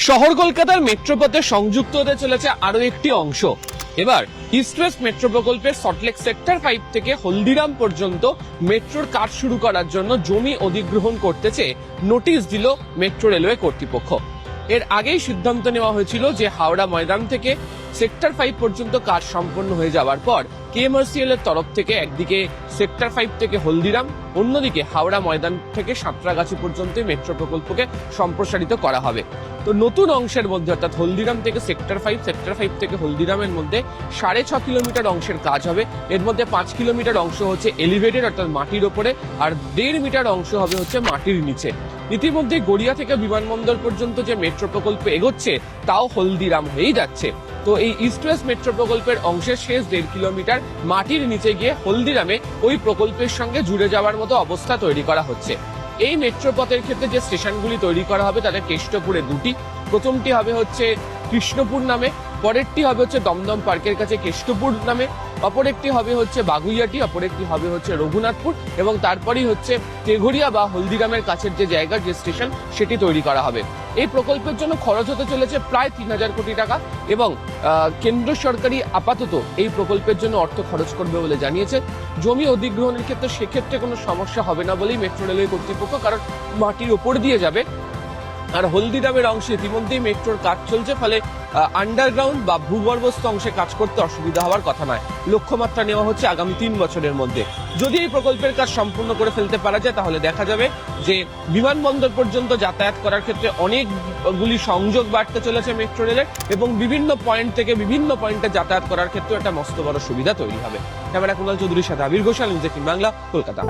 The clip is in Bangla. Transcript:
শহর কলকাতার মেট্রোপথে সংযুক্ত হতে চলেছে আরো একটি অংশ। এবার ইস্ট ওয়েস্ট মেট্রো প্রকল্পের সল্টলেক সেক্টর 5 থেকে হলদিরাম পর্যন্ত মেট্রোর কাজ শুরু করার জন্য জমি অধিগ্রহণ করতে চেয়ে নোটিশ দিল মেট্রো রেলওয়ে কর্তৃপক্ষ। এর আগেই সিদ্ধান্ত নেওয়া হয়েছিল যে হাওড়া ময়দান থেকে সেক্টর 5 পর্যন্ত কাজ সম্পন্ন হয়ে যাওয়ার পর কেএমআরসিএল এর তরফ থেকে একদিকে সেক্টর 5 থেকে হলদিরাম, অন্যদিকে হাওড়া ময়দান থেকে সাঁতরাগাছি পর্যন্ত মেট্রো প্রকল্পকে সম্প্রসারিত করা হবে। তো নতুন অংশের মধ্যে অর্থাৎ হলদিরাম থেকে সেক্টর 5, সেক্টর 5 থেকে হলদিরামের মধ্যে 6.5 কিলোমিটার অংশের কাজ হবে। এর মধ্যে 5 কিলোমিটার অংশ হচ্ছে এলিভেটেড অর্থাৎ মাটির ওপরে, আর 1.5 মিটার অংশ হবে হচ্ছে মাটির নিচে। ইতিমধ্যে গড়িয়া থেকে বিমানবন্দর পর্যন্ত যে মেট্রো প্রকল্প এগোচ্ছে তাও হলদিরাম হয়েই যাচ্ছে। তো এই ইস্ট ওয়েস্ট মেট্রো প্রকল্পের অংশের শেষ 1.5 কিলোমিটার মাটির নিচে গিয়ে হলদিরামে ওই প্রকল্পের সঙ্গে জুড়ে যাওয়ার মতো অবস্থা তৈরি করা হচ্ছে। এই মেট্রো পথের ক্ষেত্রে যে স্টেশনগুলি তৈরি করা হবে তাদের কেষ্টপুরে 2টি। প্রথমটি হবে হচ্ছে কৃষ্ণপুর নামে, পরেরটি হবে হচ্ছে দমদম পার্কের কাছে কেষ্টপুর নামে, অপর একটি হবে হচ্ছে বাগুইয়াটি, অপর একটি হবে হচ্ছে রঘুনাথপুর, এবং তারপরেই হচ্ছে তেঘরিয়া বা হলদিরামের কাছের যে জায়গা, যে স্টেশন, সেটি তৈরি করা হবে। এই প্রকল্পের জন্য খরচ হতে চলেছে প্রায় 3,000 কোটি টাকা, এবং কেন্দ্র সরকারই আপাতত এই প্রকল্পের জন্য অর্থ খরচ করবে বলে জানিয়েছে। জমি অধিগ্রহণের ক্ষেত্রে সেক্ষেত্রে কোনো সমস্যা হবে না বলেই মেট্রো রেলওয়ে কর্তৃপক্ষ, কারণ মাটির ওপর দিয়ে যাবে। আর হলদিরামের অংশে ইতিমধ্যেই মেট্রোর কাজ চলছে, ফলে আন্ডারগ্রাউন্ড বা ভূগর্ভস্থ অংশে কাজ করতে অসুবিধা হওয়ার কথা নয়। লক্ষ্যমাত্রা নেওয়া হচ্ছে আগামী 3 বছরের মধ্যে। যদি এই প্রকল্পের কাজ সম্পূর্ণ করে ফেলতে পারা যায় তাহলে দেখা যাবে যে বিমানবন্দর পর্যন্ত যাতায়াত করার ক্ষেত্রে অনেকগুলি সংযোগ বাড়তে চলেছে মেট্রো রেলের, এবং বিভিন্ন পয়েন্ট থেকে বিভিন্ন পয়েন্টে যাতায়াত করার ক্ষেত্রে একটা মস্ত বড় সুবিধা তৈরি হবে। ক্যামেরা কুণাল চৌধুরীর সাথে আবির ঘোষাল, নিউজ 18 বাংলা, কলকাতা।